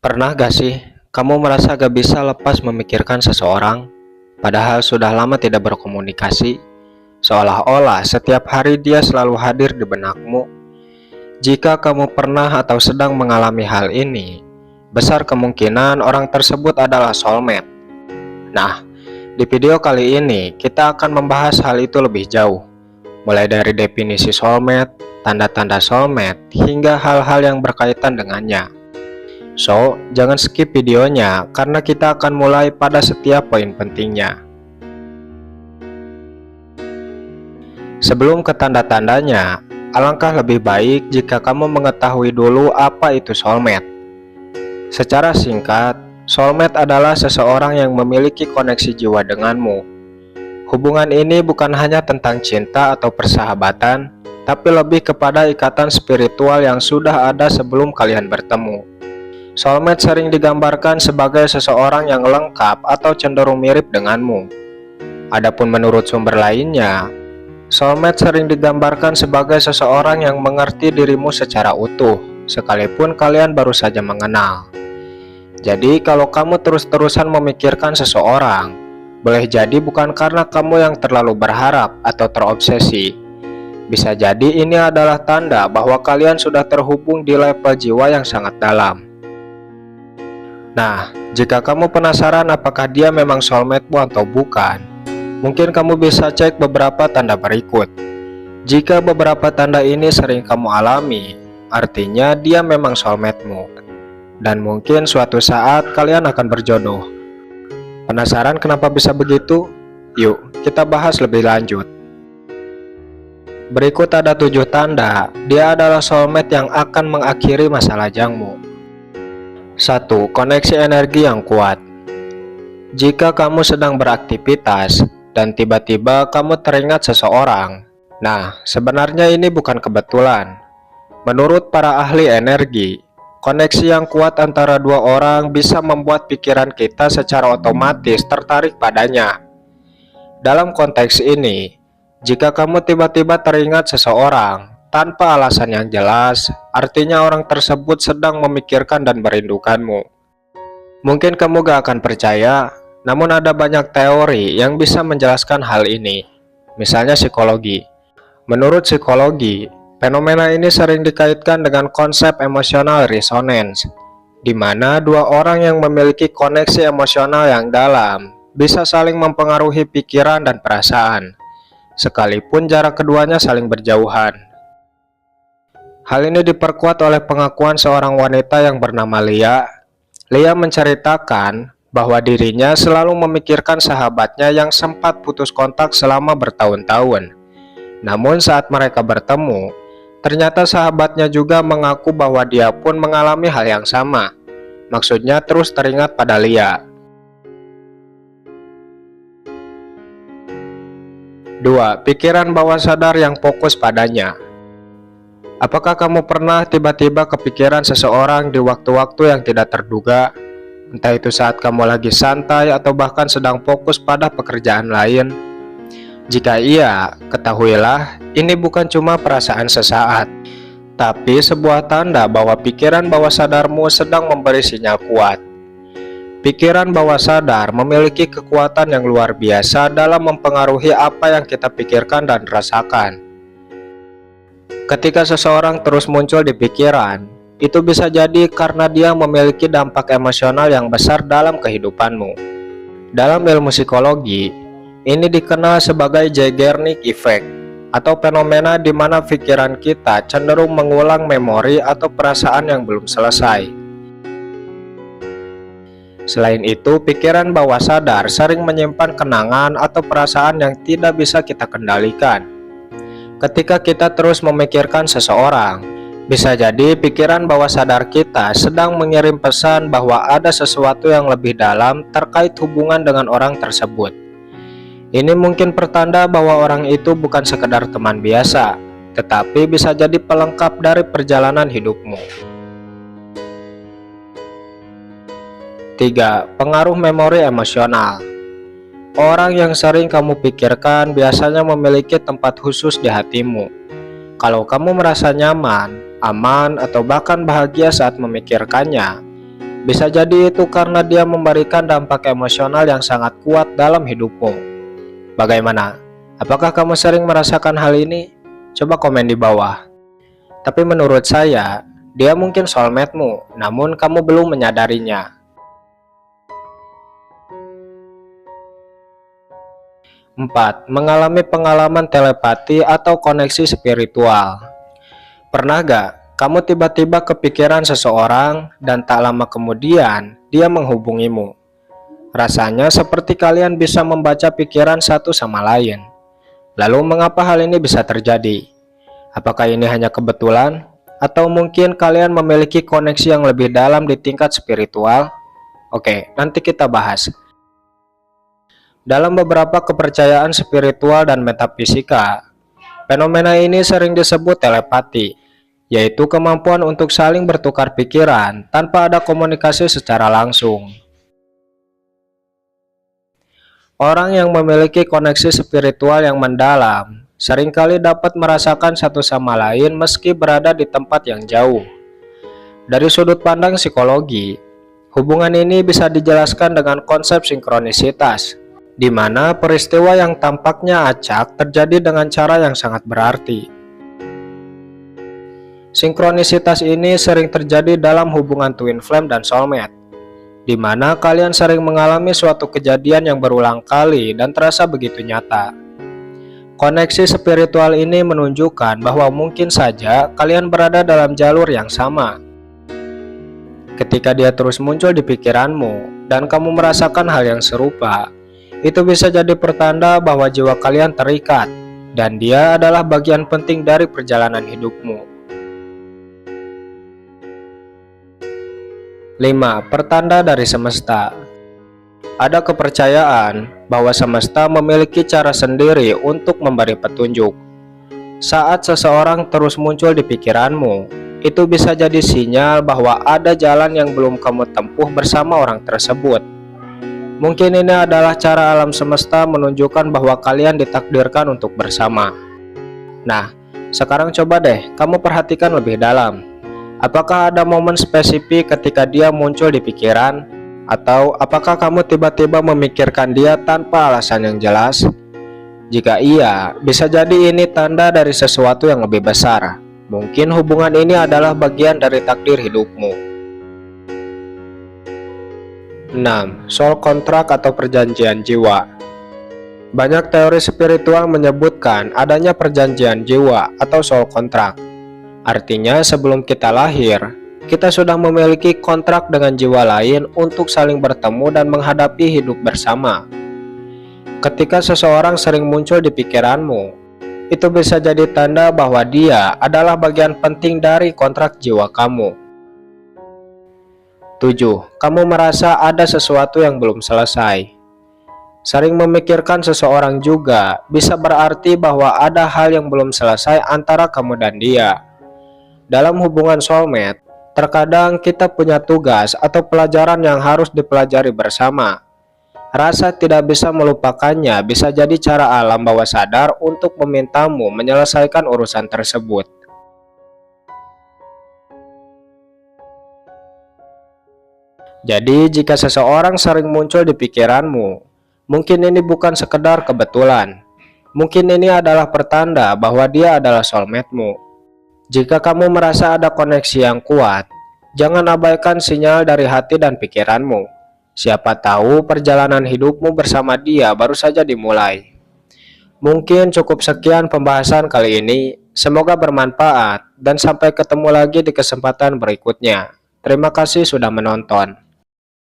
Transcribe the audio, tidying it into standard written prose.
Pernah gak sih kamu merasa gak bisa lepas memikirkan seseorang, padahal sudah lama tidak berkomunikasi, seolah-olah setiap hari dia selalu hadir di benakmu? Jika kamu pernah atau sedang mengalami hal ini, besar kemungkinan orang tersebut adalah soulmate. Nah, di video kali ini kita akan membahas hal itu lebih jauh, mulai dari definisi soulmate, tanda-tanda soulmate, hingga hal-hal yang berkaitan dengannya. So, jangan skip videonya karena kita akan mulai pada setiap poin pentingnya. Sebelum ke tanda-tandanya, alangkah lebih baik jika kamu mengetahui dulu apa itu soulmate. Secara singkat, soulmate adalah seseorang yang memiliki koneksi jiwa denganmu. Hubungan ini bukan hanya tentang cinta atau persahabatan, tapi lebih kepada ikatan spiritual yang sudah ada sebelum kalian bertemu. Soulmate sering digambarkan sebagai seseorang yang lengkap atau cenderung mirip denganmu. Adapun menurut sumber lainnya, soulmate sering digambarkan sebagai seseorang yang mengerti dirimu secara utuh, sekalipun kalian baru saja mengenal. Jadi kalau kamu terus-terusan memikirkan seseorang, boleh jadi bukan karena kamu yang terlalu berharap atau terobsesi. Bisa jadi ini adalah tanda bahwa kalian sudah terhubung di level jiwa yang sangat dalam. Nah, jika kamu penasaran apakah dia memang soulmate-mu atau bukan, mungkin kamu bisa cek beberapa tanda berikut. Jika beberapa tanda ini sering kamu alami, artinya dia memang soulmate-mu. Dan mungkin suatu saat kalian akan berjodoh. Penasaran kenapa bisa begitu? Yuk, kita bahas lebih lanjut. Berikut ada 7 tanda dia adalah soulmate yang akan mengakhiri masa lajangmu. 1. Koneksi energi yang kuat. Jika kamu sedang beraktivitas dan tiba-tiba kamu teringat seseorang, nah sebenarnya ini bukan kebetulan. Menurut para ahli energi, koneksi yang kuat antara dua orang bisa membuat pikiran kita secara otomatis tertarik padanya. Dalam konteks ini, jika kamu tiba-tiba teringat seseorang tanpa alasan yang jelas, artinya orang tersebut sedang memikirkan dan merindukanmu. Mungkin kamu gak akan percaya, namun ada banyak teori yang bisa menjelaskan hal ini. Misalnya psikologi. Menurut psikologi, fenomena ini sering dikaitkan dengan konsep emotional resonance, di mana dua orang yang memiliki koneksi emosional yang dalam bisa saling mempengaruhi pikiran dan perasaan, sekalipun jarak keduanya saling berjauhan. Hal ini diperkuat oleh pengakuan seorang wanita yang bernama Lia. Lia menceritakan bahwa dirinya selalu memikirkan sahabatnya yang sempat putus kontak selama bertahun-tahun. Namun saat mereka bertemu, ternyata sahabatnya juga mengaku bahwa dia pun mengalami hal yang sama. Maksudnya terus teringat pada Lia. 2. Pikiran bawah sadar yang fokus padanya. Apakah kamu pernah tiba-tiba kepikiran seseorang di waktu-waktu yang tidak terduga? Entah itu saat kamu lagi santai atau bahkan sedang fokus pada pekerjaan lain. Jika iya, ketahuilah ini bukan cuma perasaan sesaat, tapi sebuah tanda bahwa pikiran bawah sadarmu sedang memberi sinyal kuat. Pikiran bawah sadar memiliki kekuatan yang luar biasa dalam mempengaruhi apa yang kita pikirkan dan rasakan. Ketika seseorang terus muncul di pikiran, itu bisa jadi karena dia memiliki dampak emosional yang besar dalam kehidupanmu. Dalam ilmu psikologi, ini dikenal sebagai Zeigarnik Effect, atau fenomena di mana pikiran kita cenderung mengulang memori atau perasaan yang belum selesai. Selain itu, pikiran bawah sadar sering menyimpan kenangan atau perasaan yang tidak bisa kita kendalikan. Ketika kita terus memikirkan seseorang, bisa jadi pikiran bawah sadar kita sedang mengirim pesan bahwa ada sesuatu yang lebih dalam terkait hubungan dengan orang tersebut. Ini mungkin pertanda bahwa orang itu bukan sekedar teman biasa, tetapi bisa jadi pelengkap dari perjalanan hidupmu. 3. Pengaruh memori emosional. Orang yang sering kamu pikirkan biasanya memiliki tempat khusus di hatimu. Kalau kamu merasa nyaman, aman, atau bahkan bahagia saat memikirkannya, Bisa jadi itu karena dia memberikan dampak emosional yang sangat kuat dalam hidupmu. Bagaimana? Apakah kamu sering merasakan hal ini? Coba komen di bawah. Tapi menurut saya, dia mungkin soulmate-mu, namun kamu belum menyadarinya. 4. Mengalami pengalaman telepati atau koneksi spiritual. Pernah gak kamu tiba-tiba kepikiran seseorang dan tak lama kemudian dia menghubungimu? Rasanya seperti kalian bisa membaca pikiran satu sama lain. Lalu mengapa hal ini bisa terjadi? Apakah ini hanya kebetulan? Atau mungkin kalian memiliki koneksi yang lebih dalam di tingkat spiritual? Oke, nanti kita bahas. Dalam beberapa kepercayaan spiritual dan metafisika, fenomena ini sering disebut telepati, yaitu kemampuan untuk saling bertukar pikiran tanpa ada komunikasi secara langsung. Orang yang memiliki koneksi spiritual yang mendalam seringkali dapat merasakan satu sama lain meski berada di tempat yang jauh. Dari sudut pandang psikologi, hubungan ini bisa dijelaskan dengan konsep sinkronisitas, di mana peristiwa yang tampaknya acak terjadi dengan cara yang sangat berarti. Sinkronisitas ini sering terjadi dalam hubungan twin flame dan soulmate, di mana kalian sering mengalami suatu kejadian yang berulang kali dan terasa begitu nyata. Koneksi spiritual ini menunjukkan bahwa mungkin saja kalian berada dalam jalur yang sama. Ketika dia terus muncul di pikiranmu dan kamu merasakan hal yang serupa, itu bisa jadi pertanda bahwa jiwa kalian terikat dan dia adalah bagian penting dari perjalanan hidupmu. 5. Pertanda dari semesta. Ada kepercayaan bahwa semesta memiliki cara sendiri untuk memberi petunjuk. Saat seseorang terus muncul di pikiranmu, itu bisa jadi sinyal bahwa ada jalan yang belum kamu tempuh bersama orang tersebut. Mungkin ini adalah cara alam semesta menunjukkan bahwa kalian ditakdirkan untuk bersama. Nah, sekarang coba deh kamu perhatikan lebih dalam. Apakah ada momen spesifik ketika dia muncul di pikiran? Atau apakah kamu tiba-tiba memikirkan dia tanpa alasan yang jelas? Jika iya, bisa jadi ini tanda dari sesuatu yang lebih besar. Mungkin hubungan ini adalah bagian dari takdir hidupmu. 6. Soul contract atau perjanjian jiwa. Banyak teori spiritual menyebutkan adanya perjanjian jiwa atau soul contract. Artinya sebelum kita lahir, kita sudah memiliki kontrak dengan jiwa lain untuk saling bertemu dan menghadapi hidup bersama. Ketika seseorang sering muncul di pikiranmu, itu bisa jadi tanda bahwa dia adalah bagian penting dari kontrak jiwa kamu. 7. Kamu merasa ada sesuatu yang belum selesai. Sering memikirkan seseorang juga bisa berarti bahwa ada hal yang belum selesai antara kamu dan dia. Dalam hubungan soulmate, terkadang kita punya tugas atau pelajaran yang harus dipelajari bersama. Rasa tidak bisa melupakannya bisa jadi cara alam bawah sadar untuk memintamu menyelesaikan urusan tersebut. Jadi jika seseorang sering muncul di pikiranmu, mungkin ini bukan sekedar kebetulan. Mungkin ini adalah pertanda bahwa dia adalah soulmate-mu. Jika kamu merasa ada koneksi yang kuat, jangan abaikan sinyal dari hati dan pikiranmu. Siapa tahu perjalanan hidupmu bersama dia baru saja dimulai. Mungkin cukup sekian pembahasan kali ini. Semoga bermanfaat dan sampai ketemu lagi di kesempatan berikutnya. Terima kasih sudah menonton.